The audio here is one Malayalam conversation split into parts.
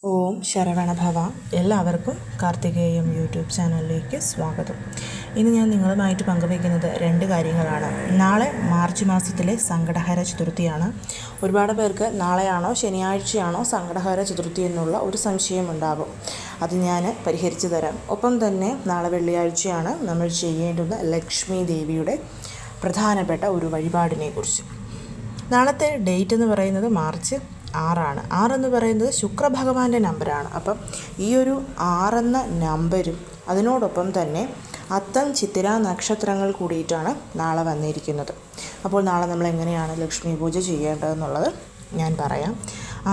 ഓം ശരവണഭവ. എല്ലാവർക്കും കാർത്തികേയം യൂട്യൂബ് ചാനലിലേക്ക് സ്വാഗതം. ഇന്ന് ഞാൻ നിങ്ങളുമായിട്ട് പങ്കുവയ്ക്കുന്നത് രണ്ട് കാര്യങ്ങളാണ്. നാളെ മാർച്ച് മാസത്തിലെ സങ്കടഹര ചതുർത്ഥിയാണ്. ഒരുപാട് പേർക്ക് നാളെയാണോ ശനിയാഴ്ചയാണോ സങ്കടഹര ചതുർത്ഥി എന്നുള്ള ഒരു സംശയമുണ്ടാകും. അത് ഞാൻ പരിഹരിച്ചു തരാം. ഒപ്പം തന്നെ നാളെ വെള്ളിയാഴ്ചയാണ് നമ്മൾ ചെയ്യേണ്ടുന്ന ലക്ഷ്മി ദേവിയുടെ പ്രധാനപ്പെട്ട ഒരു വഴിപാടിനെ കുറിച്ച്. നാളത്തെ ഡേറ്റ് എന്ന് പറയുന്നത് മാർച്ച് 6 6 പറയുന്നത് ശുക്രഭഗവാന്റെ നമ്പറാണ്. അപ്പം ഈ ഒരു 6 നമ്പരും അതിനോടൊപ്പം തന്നെ അത്തം ചിത്തിര നക്ഷത്രങ്ങൾ കൂടിയിട്ടാണ് നാളെ വന്നിരിക്കുന്നത്. അപ്പോൾ നാളെ നമ്മൾ എങ്ങനെയാണ് ലക്ഷ്മി പൂജ ചെയ്യേണ്ടതെന്നുള്ളത് ഞാൻ പറയാം.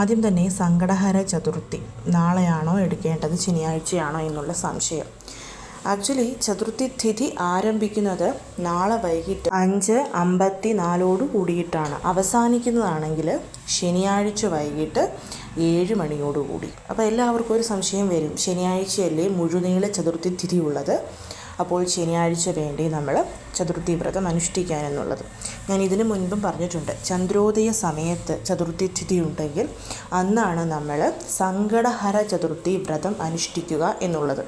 ആദ്യം തന്നെ സങ്കടഹര ചതുർത്ഥി നാളെയാണോ എടുക്കേണ്ടത് ശനിയാഴ്ചയാണോ എന്നുള്ള സംശയം. ആക്ച്വലി ചതുർത്ഥി തിഥി ആരംഭിക്കുന്നത് നാളെ വൈകിട്ട് 5:54 കൂടിയിട്ടാണ്. അവസാനിക്കുന്നതാണെങ്കിൽ ശനിയാഴ്ച വൈകിട്ട് 7 മണിയോടുകൂടി. അപ്പോൾ എല്ലാവർക്കും ഒരു സംശയം വരും, ശനിയാഴ്ചയല്ലേ മുഴുനീള ചതുർത്ഥി തിഥി ഉള്ളത്, അപ്പോൾ ശനിയാഴ്ച വേണ്ടി നമ്മൾ ചതുർത്ഥി വ്രതം അനുഷ്ഠിക്കാൻ എന്നുള്ളത്. ഞാൻ ഇതിനു മുൻപും പറഞ്ഞിട്ടുണ്ട്, ചന്ദ്രോദയ സമയത്ത് ചതുർത്ഥി തിഥി ഉണ്ടെങ്കിൽ അന്നാണ് നമ്മൾ സങ്കടഹര ചതുർത്ഥി വ്രതം അനുഷ്ഠിക്കുക എന്നുള്ളത്.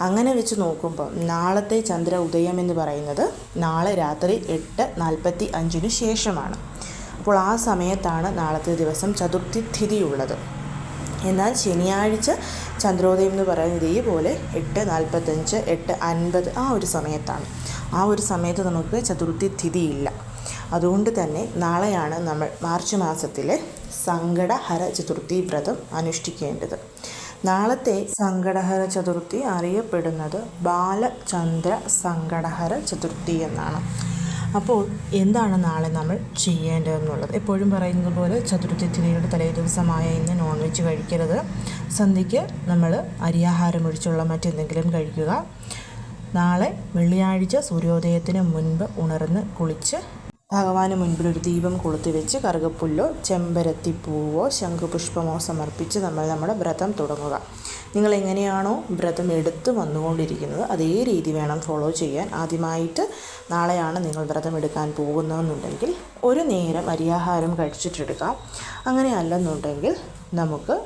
അങ്ങനെ വെച്ച് നോക്കുമ്പോൾ നാളത്തെ ചന്ദ്ര ഉദയം എന്ന് പറയുന്നത് നാളെ രാത്രി 8:45 ശേഷമാണ്. അപ്പോൾ ആ സമയത്താണ് നാളത്തെ ദിവസം ചതുർത്ഥി തിഥി ഉള്ളത്. എന്നാൽ ശനിയാഴ്ച ചന്ദ്രോദയം എന്ന് പറയുന്നത് ഇതേപോലെ 8:45 8:50 ആ ഒരു സമയത്താണ്. ആ ഒരു സമയത്ത് നമുക്ക് ചതുർത്ഥി തിഥി ഇല്ല. അതുകൊണ്ട് തന്നെ നാളെയാണ് നമ്മൾ മാർച്ച് മാസത്തിലെ സങ്കടഹര ചതുർത്ഥി വ്രതം അനുഷ്ഠിക്കേണ്ടത്. നാളത്തെ സങ്കടഹര ചതുർത്ഥി അറിയപ്പെടുന്നത് ബാലചന്ദ്ര സങ്കടഹര ചതുർത്ഥി എന്നാണ്. അപ്പോൾ എന്താണ് നാളെ നമ്മൾ ചെയ്യേണ്ടതെന്നുള്ളത്? എപ്പോഴും പറയുന്നത് പോലെ ചതുർത്ഥി തിഥിയുടെ തലേ ദിവസമായ ഇന്ന് നോൺ വെജ് കഴിക്കരുത്. സന്ധ്യയ്ക്ക് നമ്മൾ അരിയാഹാരം ഒഴിച്ചുള്ള മറ്റെന്തെങ്കിലും കഴിക്കുക. നാളെ വെള്ളിയാഴ്ച സൂര്യോദയത്തിന് മുൻപ് ഉണർന്ന് കുളിച്ച് ഭഗവാന് മുൻപിൽ ഒരു ദീപം കൊളുത്തി വെച്ച് കറുകപ്പുല്ലോ ചെമ്പരത്തിപ്പൂവോ ശംഖുപുഷ്പമോ സമർപ്പിച്ച് നമ്മൾ നമ്മുടെ വ്രതം തുടങ്ങുക. നിങ്ങൾ എങ്ങനെയാണോ വ്രതം എടുത്ത് വന്നുകൊണ്ടിരിക്കുന്നത് അതേ രീതി വേണം ഫോളോ ചെയ്യാൻ. ആദ്യമായിട്ട് നാളെയാണ് നിങ്ങൾ വ്രതം എടുക്കാൻ പോകുന്നതെന്നുണ്ടെങ്കിൽ ഒരു നേരം അരിയാഹാരം കഴിച്ചിട്ടെടുക്കാം. അങ്ങനെ അല്ലെന്നുണ്ടെങ്കിൽ നമുക്ക്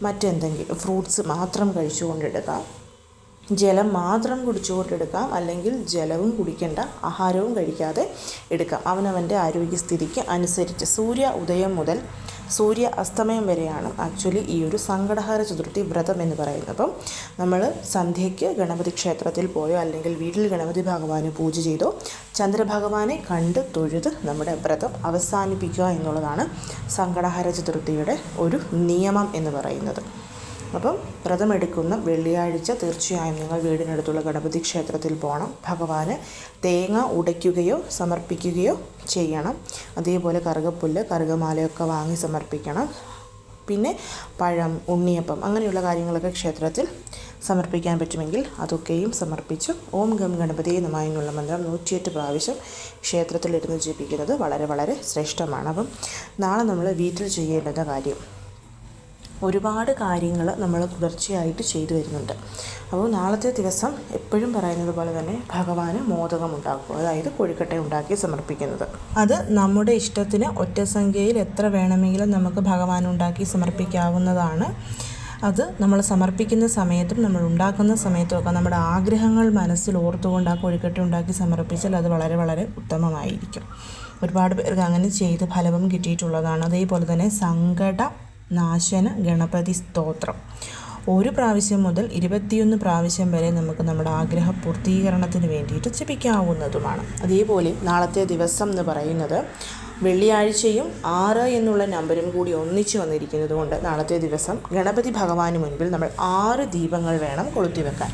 മറ്റെന്തെങ്കിലും ഫ്രൂട്ട്സ് മാത്രം കഴിച്ചുകൊണ്ടെടുക്കാം, ജലം മാത്രം കുടിച്ചുകൊണ്ടെടുക്കാം, അല്ലെങ്കിൽ ജലവും കുടിക്കേണ്ട ആഹാരവും കഴിക്കാതെ എടുക്കാം. അവനവൻ്റെ ആരോഗ്യസ്ഥിതിക്ക് അനുസരിച്ച് സൂര്യ ഉദയം മുതൽ സൂര്യ അസ്തമയം വരെയാണ് ആക്ച്വലി ഈ ഒരു സങ്കടഹര ചതുർത്ഥി വ്രതം എന്ന് പറയുന്നത്. അപ്പം നമ്മൾ സന്ധ്യയ്ക്ക് ഗണപതി ക്ഷേത്രത്തിൽ പോയോ അല്ലെങ്കിൽ വീട്ടിൽ ഗണപതി ഭഗവാനെ പൂജ ചെയ്തോ ചന്ദ്രഭഗവാനെ കണ്ട് തൊഴുത് നമ്മുടെ വ്രതം അവസാനിപ്പിക്കുക എന്നുള്ളതാണ് സങ്കടഹര ചതുർത്ഥിയുടെ ഒരു നിയമം എന്ന് പറയുന്നത്. അപ്പം വ്രതമെടുക്കുന്ന വെള്ളിയാഴ്ച തീർച്ചയായും നിങ്ങൾ വീടിനടുത്തുള്ള ഗണപതി ക്ഷേത്രത്തിൽ പോകണം. ഭഗവാന് തേങ്ങ ഉടയ്ക്കുകയോ സമർപ്പിക്കുകയോ ചെയ്യണം. അതേപോലെ കറുകപ്പുല്ല് കറുകമാലയൊക്കെ വാങ്ങി സമർപ്പിക്കണം. പിന്നെ പഴം, ഉണ്ണിയപ്പം അങ്ങനെയുള്ള കാര്യങ്ങളൊക്കെ ക്ഷേത്രത്തിൽ സമർപ്പിക്കാൻ പറ്റുമെങ്കിൽ അതൊക്കെയും സമർപ്പിച്ച് ഓം ഗം ഗണപതിയെ നമഃ എന്നുള്ള മന്ത്രം 108 പ്രാവശ്യം ക്ഷേത്രത്തിലിരുന്ന് ജപിക്കുന്നത് വളരെ വളരെ ശ്രേഷ്ഠമാണ്. അപ്പം നാളെ നമ്മൾ വീട്ടിൽ ചെയ്യേണ്ടുന്ന കാര്യം, ഒരുപാട് കാര്യങ്ങൾ നമ്മൾ തുടർച്ചയായിട്ട് ചെയ്തു വരുന്നുണ്ട്. അപ്പോൾ നാളത്തെ ദിവസം എപ്പോഴും പറയുന്നത് പോലെ തന്നെ ഭഗവാന് മോദകം ഉണ്ടാക്കുക, അതായത് കൊഴുക്കട്ട ഉണ്ടാക്കി സമർപ്പിക്കുന്നത്. അത് നമ്മുടെ ഇഷ്ടത്തിന് ഒറ്റ സംഖ്യയിൽ എത്ര വേണമെങ്കിലും നമുക്ക് ഭഗവാൻ ഉണ്ടാക്കി സമർപ്പിക്കാവുന്നതാണ്. അത് നമ്മൾ സമർപ്പിക്കുന്ന സമയത്തും നമ്മൾ ഉണ്ടാക്കുന്ന സമയത്തുമൊക്കെ നമ്മുടെ ആഗ്രഹങ്ങൾ മനസ്സിൽ ഓർത്തുകൊണ്ട് ആ കൊഴുക്കട്ട ഉണ്ടാക്കി സമർപ്പിച്ചാൽ അത് വളരെ വളരെ ഉത്തമമായിരിക്കും. ഒരുപാട് പേർക്ക് അങ്ങനെ ചെയ്ത് ഫലവും കിട്ടിയിട്ടുള്ളതാണ്. അതേപോലെ തന്നെ സങ്കട നാശന ഗണപതി സ്തോത്രം 1 പ്രാവശ്യം മുതൽ 21 പ്രാവശ്യം വരെ നമുക്ക് നമ്മുടെ ആഗ്രഹ പൂർത്തീകരണത്തിന് വേണ്ടിയിട്ട് ജപിക്കാവുന്നതുമാണ്. അതേപോലെ നാളത്തെ ദിവസം എന്ന് പറയുന്നത് വെള്ളിയാഴ്ചയും 6 എന്നുള്ള നമ്പരും കൂടി ഒന്നിച്ച് വന്നിരിക്കുന്നത് കൊണ്ട് നാളത്തെ ദിവസം ഗണപതി ഭഗവാന് മുൻപിൽ നമ്മൾ 6 ദീപങ്ങൾ വേണം കൊളുത്തി വെക്കാൻ.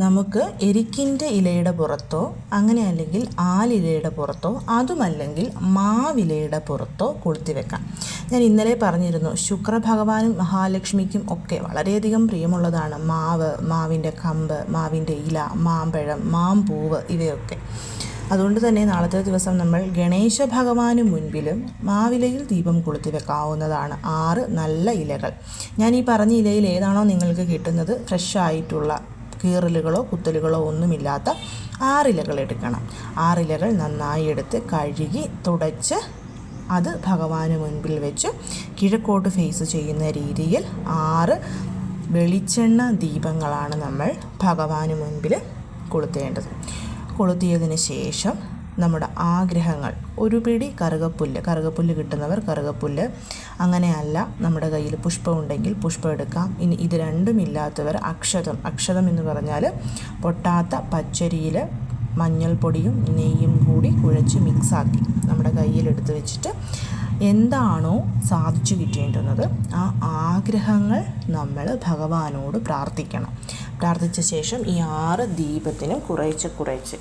നമുക്ക് എരിക്കിൻ്റെ ഇലയുടെ പുറത്തോ അങ്ങനെ അല്ലെങ്കിൽ ആലിലയുടെ പുറത്തോ അതുമല്ലെങ്കിൽ മാവിലയുടെ പുറത്തോ കൊളുത്തി വെക്കാം. ഞാൻ ഇന്നലെ പറഞ്ഞിരുന്നു, ശുക്രഭഗവാനും മഹാലക്ഷ്മിക്കും ഒക്കെ വളരെയധികം പ്രിയമുള്ളതാണ് മാവ്, മാവിൻ്റെ കമ്പ്, മാവിൻ്റെ ഇല, മാമ്പഴം, മാമ്പൂവ് ഇവയൊക്കെ. അതുകൊണ്ട് തന്നെ നാളത്തെ ദിവസം നമ്മൾ ഗണേശ ഭഗവാന് മുൻപിലും മാവിലയിൽ ദീപം കൊളുത്തി വെക്കാവുന്നതാണ്. 6 നല്ല ഇലകൾ. ഞാൻ ഈ പറഞ്ഞ ഇലയിൽ ഏതാണോ നിങ്ങൾക്ക് കിട്ടുന്നത് ഫ്രഷ് ആയിട്ടുള്ള കീറലുകളോ കുത്തലുകളോ ഒന്നുമില്ലാത്ത 6 ഇലകൾ എടുക്കണം. 6 ഇലകൾ നന്നായി എടുത്ത് കഴുകി തുടച്ച് അത് ഭഗവാന് മുൻപിൽ വെച്ച് കിഴക്കോട്ട് ഫേസ് ചെയ്യുന്ന രീതിയിൽ 6 വെളിച്ചെണ്ണ ദീപങ്ങളാണ് നമ്മൾ ഭഗവാന് മുൻപിൽ കൊളുത്തേണ്ടത്. കൊളുത്തിയതിന് ശേഷം നമ്മുടെ ആഗ്രഹങ്ങൾ, ഒരു പിടി കറുകപ്പുല്ല് കിട്ടുന്നവർ കറുകപ്പുല്ല്, അങ്ങനെയല്ല നമ്മുടെ കയ്യിൽ പുഷ്പം ഉണ്ടെങ്കിൽ പുഷ്പം എടുക്കാം. ഇനി ഇത് രണ്ടും ഇല്ലാത്തവർ അക്ഷതം എന്ന് പറഞ്ഞാൽ പൊട്ടാത്ത പച്ചരിയിൽ മഞ്ഞൾപ്പൊടിയും നെയ്യും കൂടി കുഴച്ച് മിക്സാക്കി നമ്മുടെ കയ്യിലെടുത്ത് വെച്ചിട്ട് എന്താണോ സാധിച്ചു കിട്ടേണ്ടുന്നത് ആ ആഗ്രഹങ്ങൾ നമ്മൾ ഭഗവാനോട് പ്രാർത്ഥിക്കണം. പ്രാർത്ഥിച്ച ശേഷം ഈ 6 ദീപത്തിനും കുറേശ്ശെ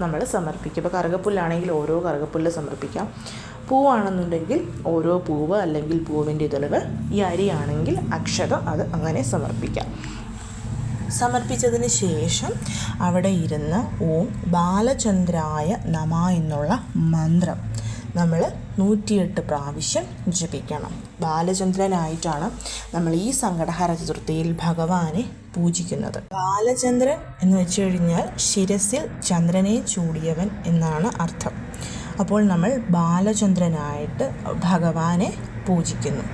നമ്മൾ സമർപ്പിക്കും. ഇപ്പോൾ കറുകപ്പുല്ലാണെങ്കിൽ ഓരോ കറുകപ്പുല്ല് സമർപ്പിക്കാം. പൂവാണെന്നുണ്ടെങ്കിൽ ഓരോ പൂവ് അല്ലെങ്കിൽ പൂവിൻ്റെ ഇതളുകൾ. ഈ അരിയാണെങ്കിൽ അക്ഷത, അത് അങ്ങനെ സമർപ്പിക്കാം. സമർപ്പിച്ചതിന് ശേഷം അവിടെ ഇരുന്ന് ഓം ബാലചന്ദ്രായ നമ എന്നുള്ള മന്ത്രം നമ്മൾ 108 പ്രാവശ്യം ജപിക്കണം. ബാലചന്ദ്രനായിട്ടാണ് നമ്മൾ ഈ സങ്കടഹര ചതുർത്ഥിയിൽ ഭഗവാനെ പൂജിക്കുന്നത്. ബാലചന്ദ്രൻ എന്ന് വെച്ച് കഴിഞ്ഞാൽ ശിരസിൽ ചന്ദ്രനെ ചൂടിയവൻ എന്നാണ് അർത്ഥം. അപ്പോൾ നമ്മൾ ബാലചന്ദ്രനായിട്ട് ഭഗവാനെ പൂജിക്കുന്നു.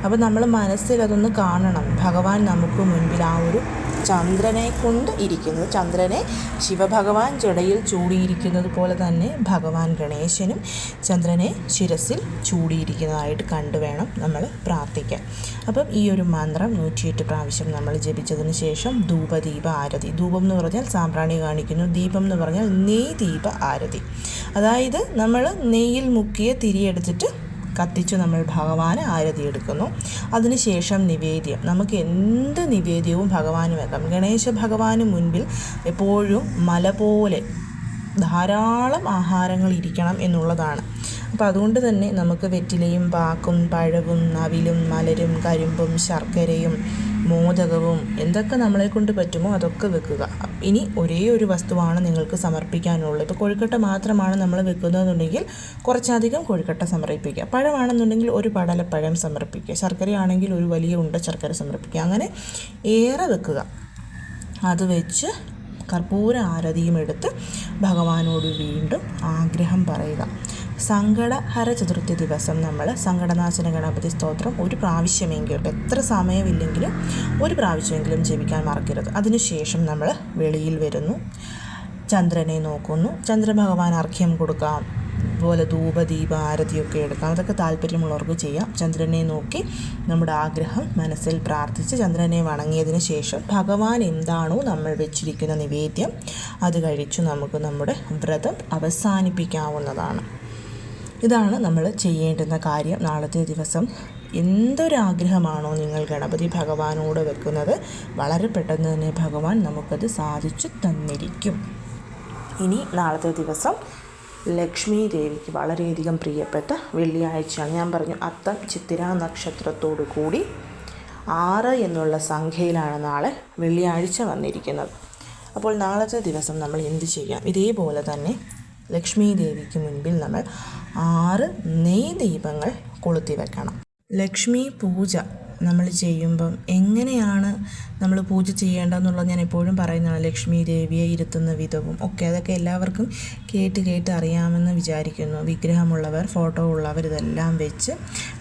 അപ്പോൾ നമ്മൾ മനസ്സിൽ അതൊന്ന് കാണണം. ഭഗവാൻ നമുക്ക് മുൻപിൽ ആ ഒരു ചന്ദ്രനെ കൊണ്ട് ഇരിക്കുന്നത്, ചന്ദ്രനെ ശിവഭഗവാൻ ജടയിൽ ചൂടിയിരിക്കുന്നത് പോലെ തന്നെ ഭഗവാൻ ഗണേശനും ചന്ദ്രനെ ശിരസിൽ ചൂടിയിരിക്കുന്നതായിട്ട് കണ്ടുവേണം നമ്മൾ പ്രാർത്ഥിക്കാൻ. അപ്പം ഈ ഒരു മന്ത്രം 108 പ്രാവശ്യം നമ്മൾ ജപിച്ചതിന് ശേഷം ധൂപദീപ ആരതി. ധൂപം എന്ന് പറഞ്ഞാൽ സാമ്പ്രാണി കാണിക്കുന്നു, ദീപം എന്ന് പറഞ്ഞാൽ നെയ് ദീപ ആരതി. അതായത് നമ്മൾ നെയ്യിൽ മുക്കിയ തിരിയെടുത്തിട്ട് കത്തിച്ച് നമ്മൾ ഭഗവാന് ആരതി എടുക്കുന്നു. അതിനുശേഷം നിവേദ്യം, നമുക്ക് എന്ത് നിവേദ്യവും ഭഗവാന് വെക്കാം. ഗണേശ ഭഗവാന് മുൻപിൽ എപ്പോഴും മല പോലെ ധാരാളം ആഹാരങ്ങൾ ഇരിക്കണം എന്നുള്ളതാണ്. അപ്പോൾ അതുകൊണ്ട് തന്നെ നമുക്ക് വെറ്റിലയും പാക്കും പഴവും അവിലും മലരും കരിമ്പും ശർക്കരയും മോദകവും എന്തൊക്കെ നമ്മളെ കൊണ്ട് പറ്റുമോ അതൊക്കെ വെക്കുക. ഇനി ഒരേ ഒരു വസ്തുവാണ് നിങ്ങൾക്ക് സമർപ്പിക്കാനുള്ളത്. ഇപ്പോൾ കൊഴുക്കട്ട മാത്രമാണ് നമ്മൾ വെക്കുന്നതെന്നുണ്ടെങ്കിൽ കുറച്ചധികം കൊഴുക്കട്ട സമർപ്പിക്കുക. പഴമാണെന്നുണ്ടെങ്കിൽ ഒരു പടലപ്പഴം സമർപ്പിക്കുക. ശർക്കരയാണെങ്കിൽ ഒരു വലിയ ഉണ്ട ശർക്കര സമർപ്പിക്കുക. അങ്ങനെ ഏറെ വെക്കുക. അത് വെച്ച് കർപ്പൂര ആരതിയും എടുത്ത് ഭഗവാനോട് വീണ്ടും ആഗ്രഹം പറയുക. സങ്കടഹര ചതുർത്ഥി ദിവസം നമ്മൾ സങ്കടനാശന ഗണപതി സ്തോത്രം ഒരു പ്രാവശ്യമെങ്കിലും, എത്ര സമയമില്ലെങ്കിലും ഒരു പ്രാവശ്യമെങ്കിലും ജപിക്കാൻ മറക്കരുത്. അതിനുശേഷം നമ്മൾ വെളിയിൽ വരുന്നു, ചന്ദ്രനെ നോക്കുന്നു. ചന്ദ്രഭഗവാൻ അർഘ്യം കൊടുക്കാം, അതുപോലെ ധൂപദീപ ആരതിയൊക്കെ എടുക്കാം. അതൊക്കെ താല്പര്യമുള്ളവർക്ക് ചെയ്യാം. ചന്ദ്രനെ നോക്കി നമ്മുടെ ആഗ്രഹം മനസ്സിൽ പ്രാർത്ഥിച്ച് ചന്ദ്രനെ വണങ്ങിയതിന് ശേഷം ഭഗവാൻ എന്താണോ നമ്മൾ വെച്ചിരിക്കുന്ന നിവേദ്യം അത് കഴിച്ചു നമുക്ക് നമ്മുടെ വ്രതം അവസാനിപ്പിക്കാവുന്നതാണ്. ഇതാണ് നമ്മൾ ചെയ്യേണ്ടുന്ന കാര്യം. നാളത്തെ ദിവസം എന്തൊരാഗ്രഹമാണോ നിങ്ങൾ ഗണപതി ഭഗവാനോട് വെക്കുന്നത് വളരെ പെട്ടെന്ന് തന്നെ ഭഗവാൻ നമുക്കത് സാധിച്ചു തന്നിരിക്കും. ഇനി നാളത്തെ ദിവസം ലക്ഷ്മി ദേവിക്ക് വളരെയധികം പ്രിയപ്പെട്ട വെള്ളിയാഴ്ചയാണ്. ഞാൻ പറഞ്ഞു അത്തം ചിത്തിര നക്ഷത്രത്തോടു കൂടി 6 എന്നുള്ള സംഖ്യയിലാണ് നാളെ വെള്ളിയാഴ്ച വന്നിരിക്കുന്നത്. അപ്പോൾ നാളത്തെ ദിവസം നമ്മൾ എന്ത് ചെയ്യാം? ഇതേപോലെ തന്നെ ലക്ഷ്മി ദേവിക്ക് മുൻപിൽ നമ്മൾ 6 നെയ് ദീപങ്ങൾ കൊളുത്തി വെക്കണം. ലക്ഷ്മി പൂജ നമ്മൾ ചെയ്യുമ്പം എങ്ങനെയാണ് നമ്മൾ പൂജ ചെയ്യേണ്ടതെന്നുള്ളത് ഞാൻ എപ്പോഴും പറയുന്നതാണ്. ലക്ഷ്മി ദേവിയെ ഇരുത്തുന്ന വിധവും ഒക്കെ അതൊക്കെ എല്ലാവർക്കും കേട്ട് അറിയാമെന്ന് വിചാരിക്കുന്നു. വിഗ്രഹമുള്ളവർ, ഫോട്ടോ ഉള്ളവർ ഇതെല്ലാം വെച്ച്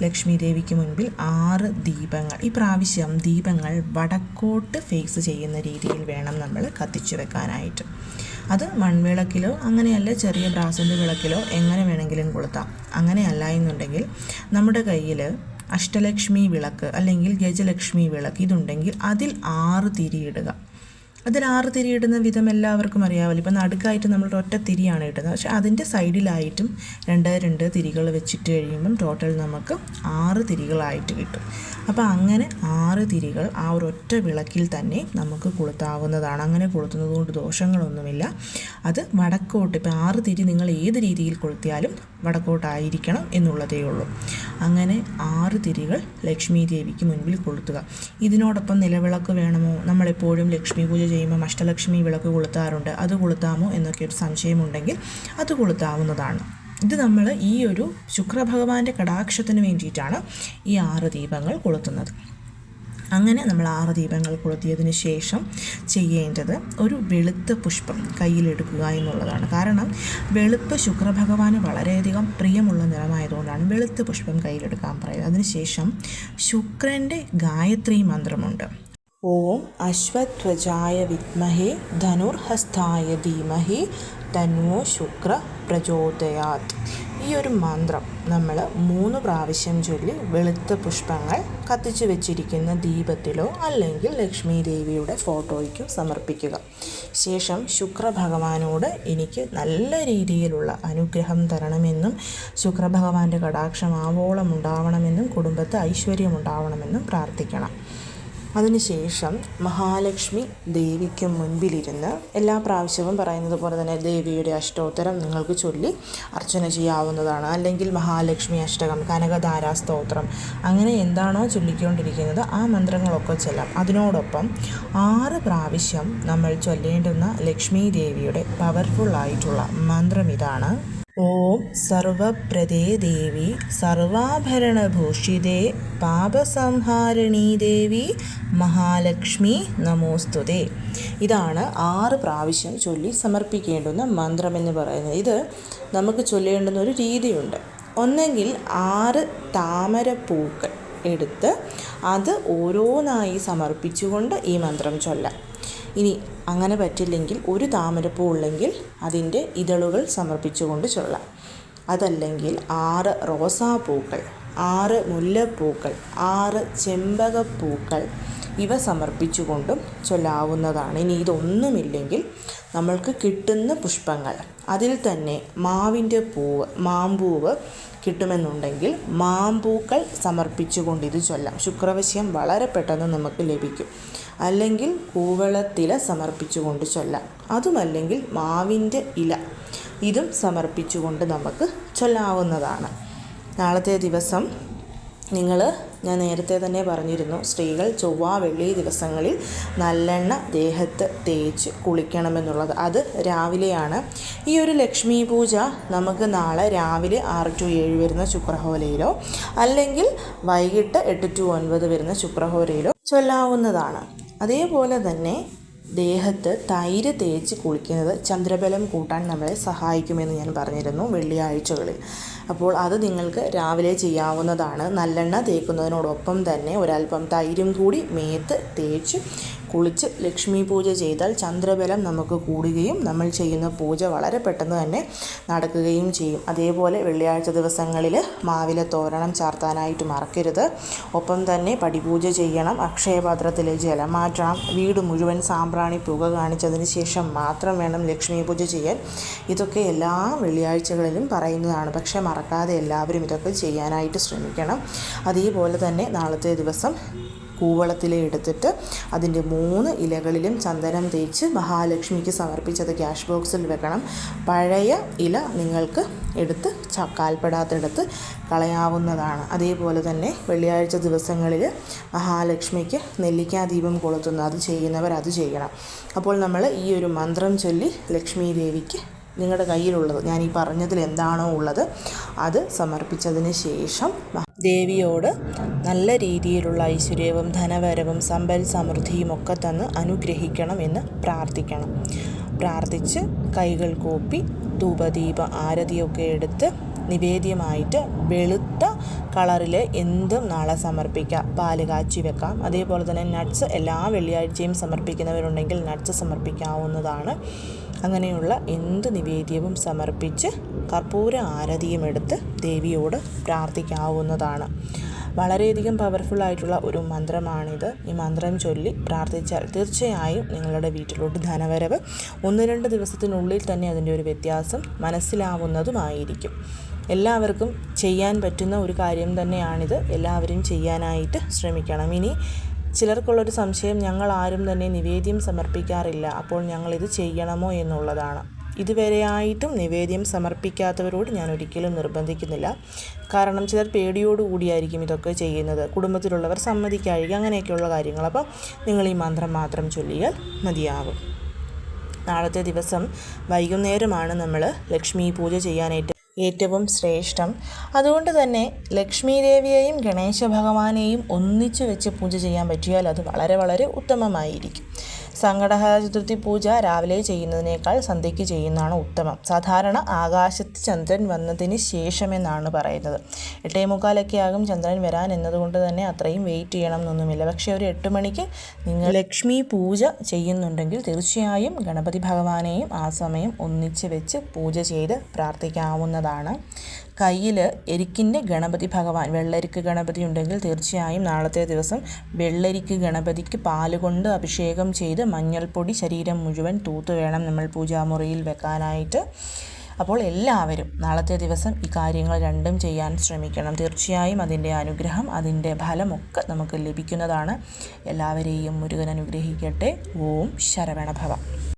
ലക്ഷ്മി ദേവിക്ക് മുൻപിൽ 6 ദീപങ്ങൾ, ഈ പ്രാവശ്യം ദീപങ്ങൾ വടക്കോട്ട് ഫേസ് ചെയ്യുന്ന രീതിയിൽ വേണം നമ്മൾ കത്തിച്ചു വെക്കാനായിട്ട്. അത് മൺവിളക്കിലോ അങ്ങനെയല്ല ചെറിയ ബ്രാസിൻ്റെ വിളക്കിലോ എങ്ങനെ വേണമെങ്കിലും കൊളുത്താം. അങ്ങനെയല്ല എന്നുണ്ടെങ്കിൽ നമ്മുടെ കയ്യിൽ അഷ്ടലക്ഷ്മി വിളക്ക് അല്ലെങ്കിൽ ഗജലക്ഷ്മി വിളക്ക് ഇതുണ്ടെങ്കിൽ അതിൽ 6 തിരിയിടുക. അതിൽ 6 തിരിയിടുന്ന വിധം എല്ലാവർക്കും അറിയാമല്ലോ. ഇപ്പം നടുക്കായിട്ട് നമ്മൾ ഒറ്റ തിരിയാണ് ഇടുന്നത്. പക്ഷേ അതിൻ്റെ സൈഡിലായിട്ടും 2 തിരികൾ വെച്ചിട്ട് കഴിയുമ്പം ടോട്ടൽ നമുക്ക് 6 തിരികളായിട്ട് കിട്ടും. അപ്പോൾ അങ്ങനെ 6 തിരികൾ ആ ഒരൊറ്റ വിളക്കിൽ തന്നെ നമുക്ക് കൊളുത്താവുന്നതാണ്. അങ്ങനെ കൊളുത്തുന്നത് കൊണ്ട് ദോഷങ്ങളൊന്നുമില്ല. അത് വടക്കോട്ട്, ഇപ്പോൾ 6 തിരി നിങ്ങൾ ഏത് രീതിയിൽ കൊളുത്തിയാലും വടക്കോട്ടായിരിക്കണം എന്നുള്ളതേ ഉള്ളൂ. അങ്ങനെ 6 തിരികൾ ലക്ഷ്മി ദേവിക്ക് മുൻപിൽ കൊളുത്തുക. ഇതിനോടൊപ്പം നിലവിളക്ക് വേണമോ? നമ്മളെപ്പോഴും ലക്ഷ്മി പൂജ ചെയ്യുമ്പോൾ അഷ്ടലക്ഷ്മി വിളക്ക് കൊളുത്താറുണ്ട്. അത് കൊളുത്താമോ എന്നൊക്കെ ഒരു സംശയമുണ്ടെങ്കിൽ അത് കൊളുത്താവുന്നതാണ്. ഇത് നമ്മൾ ഈ ഒരു ശുക്രഭഗവാന്റെ കടാക്ഷത്തിന് വേണ്ടിയിട്ടാണ് ഈ 6 ദീപങ്ങൾ കൊളുത്തുന്നത്. അങ്ങനെ നമ്മൾ 6 ദീപങ്ങൾ കൊളുത്തിയതിന് ശേഷം ചെയ്യേണ്ടത് ഒരു വെളുത്ത പുഷ്പം കയ്യിലെടുക്കുക എന്നുള്ളതാണ്. കാരണം വെളുപ്പ് ശുക്രഭഗവാന് വളരെയധികം പ്രിയമുള്ള നിറമായതുകൊണ്ടാണ് വെളുത്ത പുഷ്പം കയ്യിലെടുക്കാൻ പറയുന്നത്. അതിനുശേഷം ശുക്രൻ്റെ ഗായത്രി മന്ത്രമുണ്ട്. ഓം അശ്വധ്വജായ വിദ്മഹേ ധനുർഹസ്തായ ധീമഹി തന്നോ ശുക്ര പ്രചോദയാത്. ഈ ഒരു മന്ത്രം നമ്മൾ 3 പ്രാവശ്യം ചൊല്ലി വെളുത്ത പുഷ്പങ്ങൾ കത്തിച്ചു വെച്ചിരിക്കുന്ന ദീപത്തിലോ അല്ലെങ്കിൽ ലക്ഷ്മി ദേവിയുടെ ഫോട്ടോയ്ക്കോ സമർപ്പിക്കുക. ശേഷം ശുക്രഭഗവാനോട് എനിക്ക് നല്ല രീതിയിലുള്ള അനുഗ്രഹം തരണമെന്നും ശുക്രഭഗവാന്റെ കടാക്ഷം ആവോളം ഉണ്ടാവണമെന്നും കുടുംബത്ത് ഐശ്വര്യം ഉണ്ടാവണമെന്നും പ്രാർത്ഥിക്കണം. അതിനുശേഷം മഹാലക്ഷ്മി ദേവിക്ക് മുൻപിലിരുന്ന് എല്ലാ പ്രാവശ്യവും പറയുന്നത് പോലെ തന്നെ ദേവിയുടെ അഷ്ടോത്തരം നിങ്ങൾക്ക് ചൊല്ലി അർച്ചന ചെയ്യാവുന്നതാണ്. അല്ലെങ്കിൽ മഹാലക്ഷ്മി അഷ്ടകം, കനകധാരാ സ്തോത്രം, അങ്ങനെ എന്താണോ ചൊല്ലിക്കൊണ്ടിരിക്കുന്നത് ആ മന്ത്രങ്ങളൊക്കെ ചൊല്ലാം. അതിനോടൊപ്പം 6 പ്രാവശ്യം നമ്മൾ ചൊല്ലേണ്ടുന്ന ലക്ഷ്മി ദേവിയുടെ പവർഫുള്ളായിട്ടുള്ള മന്ത്രം ഇതാണ്. ഓം സർവപ്രദേ ദേവി സർവാഭരണഭൂഷിതേ പാപസംഹാരിണീ ദേവി മഹാലക്ഷ്മി നമോസ്തുതേ. ഇതാണ് 6 പ്രാവശ്യം ചൊല്ലി സമർപ്പിക്കേണ്ടുന്ന മന്ത്രമെന്ന് പറയുന്നത്. ഇത് നമുക്ക് ചൊല്ലേണ്ടുന്ന ഒരു രീതിയുണ്ട്. ഒന്നെങ്കിൽ 6 താമരപ്പൂക്കൾ എടുത്ത് അത് ഓരോന്നായി സമർപ്പിച്ചുകൊണ്ട് ഈ മന്ത്രം ചൊല്ലാം. ഇനി അങ്ങനെ പറ്റില്ലെങ്കിൽ ഒരു താമരപ്പൂ ഉള്ളെങ്കിൽ അതിൻ്റെ ഇതളുകൾ സമർപ്പിച്ചുകൊണ്ട് ചൊല്ലാം. അതല്ലെങ്കിൽ 6 റോസാപ്പൂക്കൾ, 6 മുല്ലപ്പൂക്കൾ, 6 ചെമ്പകപ്പൂക്കൾ ഇവ സമർപ്പിച്ചുകൊണ്ടും ചൊല്ലാവുന്നതാണ്. ഇനി ഇതൊന്നുമില്ലെങ്കിൽ നമ്മൾക്ക് കിട്ടുന്ന പുഷ്പങ്ങൾ, അതിൽ തന്നെ മാവിൻ്റെ പൂവ്, മാമ്പൂവ് കിട്ടുമെന്നുണ്ടെങ്കിൽ മാമ്പൂക്കൾ സമർപ്പിച്ചുകൊണ്ട് ഇത് ചൊല്ലാം. ശുക്രവശ്യം വളരെ പെട്ടെന്ന് നമുക്ക് ലഭിക്കും. അല്ലെങ്കിൽ കൂവളത്തില സമർപ്പിച്ചുകൊണ്ട് ചൊല്ലാം. അതുമല്ലെങ്കിൽ മാവിൻ്റെ ഇല, ഇതും സമർപ്പിച്ചുകൊണ്ട് നമുക്ക് ചൊല്ലാവുന്നതാണ്. നാളത്തെ ദിവസം ഞാൻ നേരത്തെ തന്നെ പറഞ്ഞിരുന്നു, സ്ത്രീകൾ ചൊവ്വ വെള്ളി ദിവസങ്ങളിൽ നല്ലെണ്ണ ദേഹത്ത് തേച്ച് കുളിക്കണമെന്നുള്ളത്. അത് രാവിലെയാണ്. ഈ ഒരു ലക്ഷ്മി പൂജ നമുക്ക് നാളെ രാവിലെ 6 to 7 വരുന്ന ശുക്രഹോരയിലോ അല്ലെങ്കിൽ വൈകിട്ട് 8 to 9 വരുന്ന ശുക്രഹോരയിലോ ചൊല്ലാവുന്നതാണ്. അതേപോലെ തന്നെ ദേഹത്ത് തൈര് തേച്ച് കുളിക്കുന്നത് ചന്ദ്രബലം കൂട്ടാൻ നമ്മളെ സഹായിക്കുമെന്ന് ഞാൻ പറഞ്ഞിരുന്നു വെള്ളിയാഴ്ചകളിൽ. അപ്പോൾ അത് നിങ്ങൾക്ക് രാവിലെ ചെയ്യാവുന്നതാണ്. നല്ലെണ്ണ തേക്കുന്നതിനോടൊപ്പം തന്നെ ഒരൽപ്പം തൈരും കൂടി മേത്ത് തേച്ച് കുളിച്ച് ലക്ഷ്മി പൂജ ചെയ്താൽ ചന്ദ്രബലം നമുക്ക് കൂടുകയും നമ്മൾ ചെയ്യുന്ന പൂജ വളരെ പെട്ടെന്ന് തന്നെ നടക്കുകയും ചെയ്യും. അതേപോലെ വെള്ളിയാഴ്ച ദിവസങ്ങളിൽ മാവിലെ തോരണം ചാർത്താനായിട്ട് മറക്കരുത്. ഒപ്പം തന്നെ പടിപൂജ ചെയ്യണം. അക്ഷയപാത്രത്തിലെ ജലം മാറ്റണം. വീട് മുഴുവൻ സാമ്പ്രാണി പുക കാണിച്ചതിന് ശേഷം മാത്രം വേണം ലക്ഷ്മി പൂജ ചെയ്യാൻ. ഇതൊക്കെ എല്ലാ വെള്ളിയാഴ്ചകളിലും പറയുന്നതാണ്. പക്ഷേ മറക്കാതെ എല്ലാവരും ഇതൊക്കെ ചെയ്യാനായിട്ട് ശ്രമിക്കണം. അതേപോലെ തന്നെ നാളത്തെ ദിവസം കൂവളത്തില എടുത്തിട്ട് അതിൻ്റെ 3 ഇലകളിലും ചന്ദനം തേച്ച് മഹാലക്ഷ്മിക്ക് സമർപ്പിച്ചത് ക്യാഷ് ബോക്സിൽ വെക്കണം. പഴയ ഇല നിങ്ങൾക്ക് എടുത്ത് കാൽപ്പെടാത്തെടുത്ത് കളയാവുന്നതാണ്. അതേപോലെ തന്നെ വെള്ളിയാഴ്ച ദിവസങ്ങളിൽ മഹാലക്ഷ്മിക്ക് നെല്ലിക്കാ ദീപം കൊളുത്തുന്നു. അത് ചെയ്യുന്നവർ അത് ചെയ്യണം. അപ്പോൾ നമ്മൾ ഈ ഒരു മന്ത്രം ചൊല്ലി ലക്ഷ്മി ദേവിക്ക് നിങ്ങളുടെ കയ്യിലുള്ളത്, ഞാൻ ഈ പറഞ്ഞതിൽ എന്താണോ ഉള്ളത് അത് സമർപ്പിച്ചതിന് ശേഷം ദേവിയോട് നല്ല രീതിയിലുള്ള ഐശ്വര്യവും ധനവരവും സമ്പൽ സമൃദ്ധിയും ഒക്കെ തന്ന് അനുഗ്രഹിക്കണം എന്ന് പ്രാർത്ഥിക്കണം. പ്രാർത്ഥിച്ച് കൈകൾ കൂപ്പി ധൂപദീപ ആരതിയൊക്കെ എടുത്ത് നിവേദ്യമായിട്ട് വെളുത്ത കളറിൽ എന്തും നാളെ സമർപ്പിക്കാം. പാല് കാച്ചി വെക്കാം. അതേപോലെ തന്നെ നട്ട്സ് എല്ലാ വെള്ളിയാഴ്ചയും സമർപ്പിക്കുന്നവരുണ്ടെങ്കിൽ നട്ട്സ് സമർപ്പിക്കാവുന്നതാണ്. അങ്ങനെയുള്ള എന്ത് നിവേദ്യവും സമർപ്പിച്ച് കർപ്പൂര ആരതിയും എടുത്ത് ദേവിയോട് പ്രാർത്ഥിക്കാവുന്നതാണ്. വളരെയധികം പവർഫുള്ളായിട്ടുള്ള ഒരു മന്ത്രമാണിത്. ഈ മന്ത്രം ചൊല്ലി പ്രാർത്ഥിച്ചാൽ തീർച്ചയായും നിങ്ങളുടെ വീട്ടിലോട്ട് ധനവരവ് 1-2 ദിവസത്തിനുള്ളിൽ തന്നെ അതിൻ്റെ ഒരു വ്യത്യാസം മനസ്സിലാവുന്നതുമായിരിക്കും. എല്ലാവർക്കും ചെയ്യാൻ പറ്റുന്ന ഒരു കാര്യം തന്നെയാണിത്. എല്ലാവരും ചെയ്യാനായിട്ട് ശ്രമിക്കണം. ഇനി ചിലർക്കുള്ളൊരു സംശയം, ഞങ്ങൾ ആരും തന്നെ നിവേദ്യം സമർപ്പിക്കാറില്ല, അപ്പോൾ ഞങ്ങളിത് ചെയ്യണമോ എന്നുള്ളതാണ്. ഇതുവരെയായിട്ടും നിവേദ്യം സമർപ്പിക്കാത്തവരോട് ഞാൻ ഒരിക്കലും നിർബന്ധിക്കുന്നില്ല. കാരണം ചിലർ പേടിയോടുകൂടിയായിരിക്കും ഇതൊക്കെ ചെയ്യുന്നത്. കുടുംബത്തിലുള്ളവർ സമ്മതിക്കാതിരിക്കും, അങ്ങനെയൊക്കെയുള്ള കാര്യങ്ങൾ. അപ്പം നിങ്ങൾ ഈ മന്ത്രം മാത്രം ചൊല്ലിയാൽ മതിയാകും. നാളത്തെ ദിവസം വൈകുന്നേരമാണ് നമ്മൾ ലക്ഷ്മി പൂജ ചെയ്യാനായിട്ട് ഏറ്റവും ശ്രേഷ്ഠം. അതുകൊണ്ട് തന്നെ ലക്ഷ്മി ദേവിയെയും ഗണേശ ഭഗവാനെയും ഒന്നിച്ചു വെച്ച് പൂജ ചെയ്യാൻ പറ്റിയാൽ അത് വളരെ വളരെ ഉത്തമമായിരിക്കും. സങ്കടഹര ചതുർത്ഥി പൂജ രാവിലെ ചെയ്യുന്നതിനേക്കാൾ സന്ധ്യയ്ക്ക് ചെയ്യുന്നതാണ് ഉത്തമം. സാധാരണ ആകാശത്ത് ചന്ദ്രൻ വന്നതിന് ശേഷമെന്നാണ് പറയുന്നത്. 8:45 ആകും ചന്ദ്രൻ വരാൻ എന്നതുകൊണ്ട് തന്നെ അത്രയും വെയിറ്റ് ചെയ്യണം എന്നൊന്നുമില്ല. പക്ഷേ ഒരു 8 മണിക്ക് നിങ്ങൾ ലക്ഷ്മി പൂജ ചെയ്യുന്നുണ്ടെങ്കിൽ തീർച്ചയായും ഗണപതി ഭഗവാനെയും ആ സമയം ഒന്നിച്ച് വെച്ച് പൂജ ചെയ്ത് പ്രാർത്ഥിക്കാവുന്നതാണ്. കയ്യിൽ എരിക്കിൻ്റെ ഗണപതി ഭഗവാൻ, വെള്ളരിക്ക് ഗണപതി ഉണ്ടെങ്കിൽ തീർച്ചയായും നാളത്തെ ദിവസം വെള്ളരിക്ക് ഗണപതിക്ക് പാലുകൊണ്ട് അഭിഷേകം ചെയ്ത് മഞ്ഞൾപ്പൊടി ശരീരം മുഴുവൻ തൂത്ത് വേണം നമ്മൾ പൂജാമുറിയിൽ വെക്കാനായിട്ട്. അപ്പോൾ എല്ലാവരും നാളത്തെ ദിവസം ഈ കാര്യങ്ങൾ രണ്ടും ചെയ്യാൻ ശ്രമിക്കണം. തീർച്ചയായും അതിൻ്റെ അനുഗ്രഹം, അതിൻ്റെ ഫലമൊക്കെ നമുക്ക് ലഭിക്കുന്നതാണ്. എല്ലാവരെയും മുരുകൻ അനുഗ്രഹിക്കട്ടെ. ഓം ശരവണഭവ.